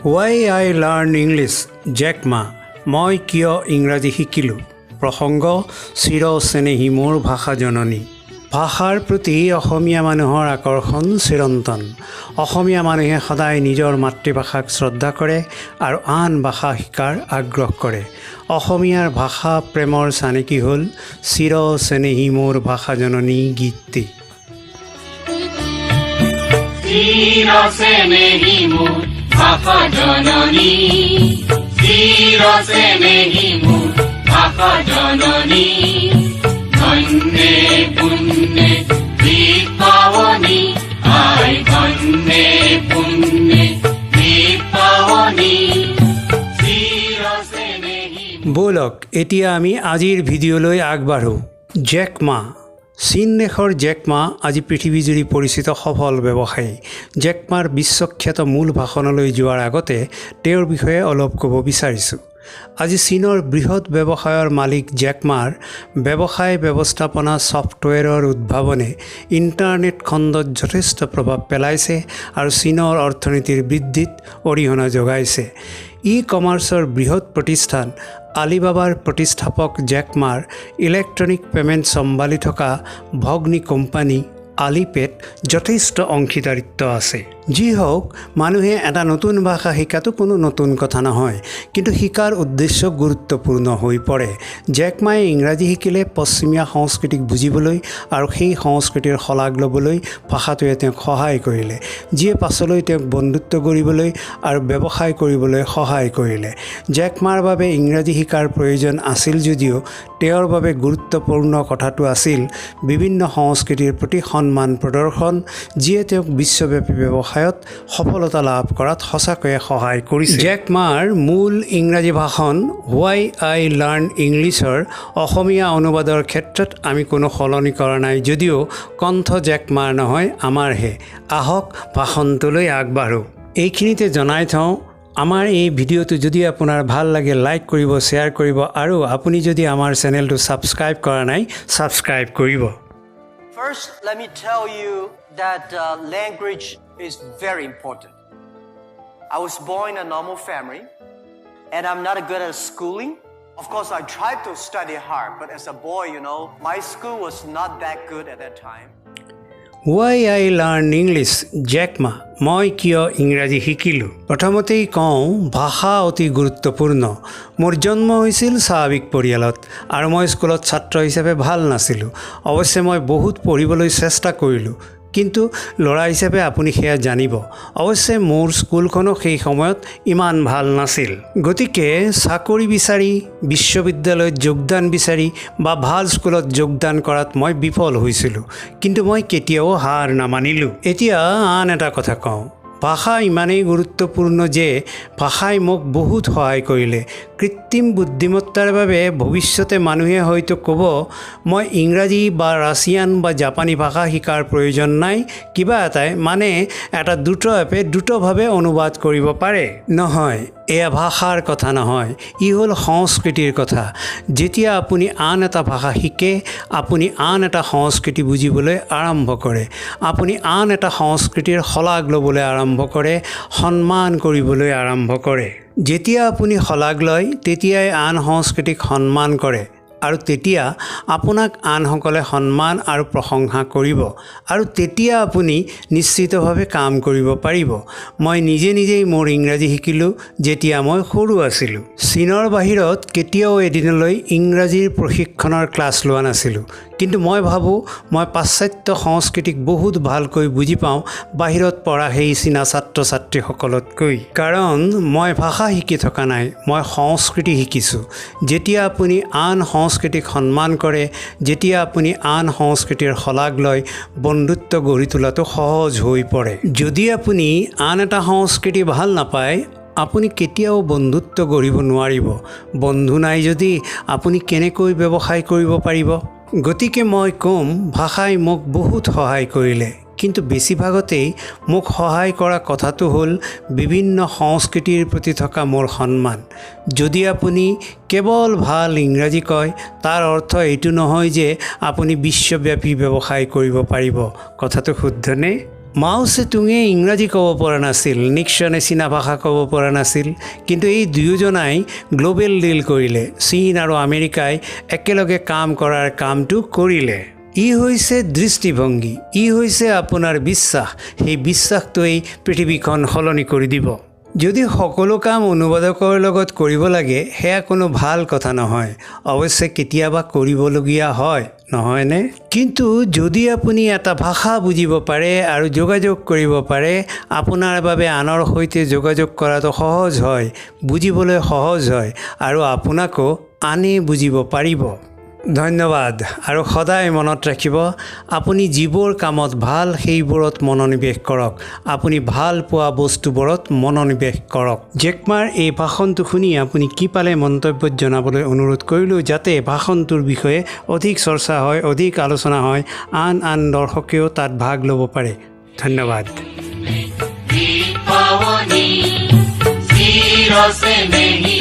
Why I learn English? Jack Ma. মই কিয় ইংৰাজী শিকিলোঁ? প্ৰসংগ চিৰচেনেহী মোৰ ভাষা জননী। ভাষাৰ প্ৰতি অসমীয়া মানুহৰ আকৰ্ষণ চিৰন্তন। অসমীয়া মানুহে সদায় নিজৰ মাতৃভাষাক শ্ৰদ্ধা কৰে আৰু আন ভাষা শিকাৰ আগ্ৰহ কৰে। অসমীয়াৰ ভাষা প্ৰেমৰ চানেকি হ'ল চিৰচেনেহী মোৰ ভাষা জননী গীতটি। চিৰচেনেহী মোৰ ভাষা জননী, চিৰচেনেহী মোৰ ভাষা জননী, ধন্যে পুণ্যে বিপাৱনী, আই ধন্যে পুণ্যে বিপাৱনী, চিৰচেনেহী। ব'লক এতিয়া আমি আজিৰ ভিডিঅ'লৈ আগবাঢ়োঁ। জেক মা। চীন দেশৰ জেক মা আজি পৃথিৱীজুৰি পৰিচিত সফল ব্যৱসায়ী। জেক মাৰ বিশ্বখ্যাত মূল ভাষণলৈ যোৱাৰ আগতে তেওঁৰ বিষয়ে অলপ ক'ব বিচাৰিছোঁ। আজি চীনৰ বৃহৎ ব্যৱসায়ৰ মালিক জেক মাৰ ব্যৱসায় ব্যৱস্থাপনা ছফ্টৱেৰৰ উদ্ভাৱনে ইণ্টাৰনেট খণ্ডত যথেষ্ট প্ৰভাৱ পেলাইছে আৰু চীনৰ অৰ্থনীতিৰ বৃদ্ধিত অৰিহণা যোগাইছে। ই-কমাৰ্চৰ বৃহৎ প্ৰতিষ্ঠান আলিবাবাৰ প্ৰতিষ্ঠাপক জেক মাৰ ইলেক্ট্ৰনিক পেমেণ্ট চম্ভালি থকা ভগ্নী কোম্পানী আলিপেত যথেষ্ট অংশীদাৰিত্ব আছে। যি হওক, মানুহে এটা নতুন ভাষা শিকাটো কোনো নতুন কথা নহয়, কিন্তু শিকাৰ উদ্দেশ্য গুৰুত্বপূৰ্ণ হৈ পৰে। জেক মায়ে ইংৰাজী শিকিলে পশ্চিমীয়া সংস্কৃতিক বুজিবলৈ আৰু সেই সংস্কৃতিৰ শলাগ ল'বলৈ ভাষাটোৱে তেওঁক সহায় কৰিলে, যিয়ে পাছলৈ তেওঁক বন্ধুত্ব কৰিবলৈ আৰু ব্যৱসায় কৰিবলৈ সহায় কৰিলে। জেক মাৰ বাবে ইংৰাজী শিকাৰ প্ৰয়োজন আছিল যদিও তেওঁৰ বাবে গুৰুত্বপূৰ্ণ কথাটো আছিল বিভিন্ন সংস্কৃতিৰ প্ৰতি সন্মান প্ৰদৰ্শন, যিয়ে তেওঁক বিশ্বব্যাপী ব্যৱসায়ত সফলতা লাভ কৰাত সঁচাকৈয়ে সহায় কৰিছে। জেক মাৰ মূল ইংৰাজী ভাষণ হোৱাই আই লাৰ্ণ ইংলিছৰ অসমীয়া অনুবাদৰ ক্ষেত্ৰত আমি কোনো সলনি কৰা নাই যদিও কণ্ঠ জেক মাৰ নহয় আমাৰহে। আহক ভাষণটোলৈ আগবাঢ়োঁ। এইখিনিতে জনাই থওঁ, আমাৰ এই ভিডিঅ'টো যদি আপোনাৰ ভাল লাগে লাইক কৰিব, শ্বেয়াৰ কৰিব আৰু আপুনি যদি আমাৰ চেনেলটো ছাবস্ক্ৰাইব কৰা নাই ছাবস্ক্ৰাইব কৰিব। First, let me tell you that language is very important. I was born in a normal family, and I'm not good at schooling. Of course, I tried to study hard, but as a boy, my school was not that good at that time. Why I learn English? Jack Ma. মই কিয় ইংৰাজী শিকিলোঁ? প্ৰথমতেই কওঁ, ভাষা অতি গুৰুত্বপূৰ্ণ। মোৰ জন্ম হৈছিল স্বাভাৱিক পৰিয়ালত আৰু মই স্কুলত ছাত্ৰ হিচাপে ভাল নাছিলোঁ। অৱশ্যে মই বহুত পঢ়িবলৈ চেষ্টা কৰিলোঁ, কিন্তু ল'ৰা হিচাপে আপুনি সেয়া জানিব। অৱশ্যে মোৰ স্কুলখনো সেই সময়ত ইমান ভাল নাছিল। গতিকে চাকৰি বিচাৰি, বিশ্ববিদ্যালয়ত যোগদান বিচাৰি বা ভাল স্কুলত যোগদান কৰাত মই বিফল হৈছিলোঁ, কিন্তু মই কেতিয়াও হাৰ নামানিলোঁ। এতিয়া আন এটা কথা কওঁ, ভাষা ইমানেই গুৰুত্বপূৰ্ণ যে ভাষাই মোক বহুত সহায় কৰিলে। কৃত্ৰিম বুদ্ধিমত্তাৰ বাবে ভৱিষ্যতে মানুহে হয়তো ক'ব, মই ইংৰাজী বা ৰাছিয়ান বা জাপানী ভাষা শিকাৰ প্ৰয়োজন নাই, কিবা এটাই মানে এটা দ্ৰুত এপে দ্ৰুতভাৱে অনুবাদ কৰিব পাৰে। নহয়, এয়া ভাষাৰ কথা নহয়, ই হ'ল সংস্কৃতিৰ কথা। যেতিয়া আপুনি আন এটা ভাষা শিকে, আপুনি আন এটা সংস্কৃতি বুজিবলৈ আৰম্ভ কৰে, আপুনি আন এটা সংস্কৃতিৰ শলাগ ল'বলৈ আৰম্ভ কৰে, সন্মান কৰিবলৈ আৰম্ভ কৰে। যেতিয়া আপুনি শলাগ লয়, তেতিয়াই আন সংস্কৃতিক সন্মান কৰে আৰু তেতিয়া আপোনাক আনসকলে সন্মান আৰু প্ৰশংসা কৰিব আৰু তেতিয়া আপুনি নিশ্চিতভাৱে কাম কৰিব পাৰিব। মই নিজেই মোৰ ইংৰাজী শিকিলোঁ যেতিয়া মই সৰু আছিলোঁ। চীনৰ বাহিৰত কেতিয়াও এদিনলৈ ইংৰাজীৰ প্ৰশিক্ষণৰ ক্লাছ লোৱা নাছিলোঁ, কিন্তু মই ভাবোঁ মই পাশ্চাত্য সংস্কৃতিক বহুত ভালকৈ বুজি পাওঁ বাহিৰত পঢ়া সেই চীনা ছাত্ৰ ছাত্ৰীসকলতকৈ। কাৰণ মই ভাষা শিকি থকা নাই, মই সংস্কৃতি শিকিছোঁ। যেতিয়া আপুনি আন সংস্কৃতিক সন্মান কৰে, যেতিয়া আপুনি আন সংস্কৃতিৰ শলাগ লয়, বন্ধুত্ব গঢ়ি তোলাটো সহজ হৈ পৰে। যদি আপুনি আন এটা সংস্কৃতি ভাল নাপায়, আপুনি কেতিয়াও বন্ধুত্ব গঢ়িব নোৱাৰিব। বন্ধু নাই যদি আপুনি কেনেকৈ ব্যৱসায় কৰিব পাৰিব? গতিকে মই ক'ম, ভাষাই মোক বহুত সহায় কৰিলে, কিন্তু বেছিভাগতেই মোক সহায় কৰা কথাটো হ'ল বিভিন্ন সংস্কৃতিৰ প্ৰতি থকা মোৰ সন্মান। যদি আপুনি কেৱল ভাল ইংৰাজী কয়, তাৰ অৰ্থ এইটো নহয় যে আপুনি বিশ্বব্যাপী ব্যৱসায় কৰিব পাৰিব। কথাটো শুদ্ধনে? মাও চেতুঙে ইংৰাজী ক'ব পৰা নাছিল, নিক্সনে চীনা ভাষা ক'ব পৰা নাছিল, কিন্তু এই দুয়োজনাই গ্ল'বেল ডিল কৰিলে। চীন আৰু আমেৰিকাই একেলগে কাম কৰাৰ কামটো কৰিলে। ই হৈছে দৃষ্টিভংগী, ই হৈছে আপোনাৰ বিশ্বাস। সেই বিশ্বাসটোৱেই পৃথিৱীখন সলনি কৰি দিব। যদি সকলো কাম অনুবাদকৰ লগত কৰিব লাগে, সেয়া কোনো ভাল কথা নহয়। অৱশ্যে কেতিয়াবা কৰিবলগীয়া হয়, নহয়নে? কিন্তু যদি আপুনি এটা ভাষা বুজিব পাৰে আৰু যোগাযোগ কৰিব পাৰে, আপোনাৰ বাবে আনৰ সৈতে যোগাযোগ কৰাটো সহজ হয়, বুজিবলৈ সহজ হয়, আৰু আপোনাকো আনে বুজিব পাৰিব। ধন্যবাদ। আৰু সদায় মনত ৰাখিব, আপুনি যিবোৰ কামত ভাল সেইবোৰত মনোনিৱেশ কৰক। আপুনি ভাল পোৱা বস্তুবোৰত মনোনিৱেশ কৰক। জেক মাৰ এই ভাষণটো শুনি আপুনি কি পালে মন্তব্যত জনাবলৈ অনুৰোধ কৰিলোঁ, যাতে ভাষণটোৰ বিষয়ে অধিক চৰ্চা হয়, অধিক আলোচনা হয়, আন দৰ্শকেও তাত ভাগ ল'ব পাৰে। ধন্যবাদ। जीत पाओनी, जीरो से नहीं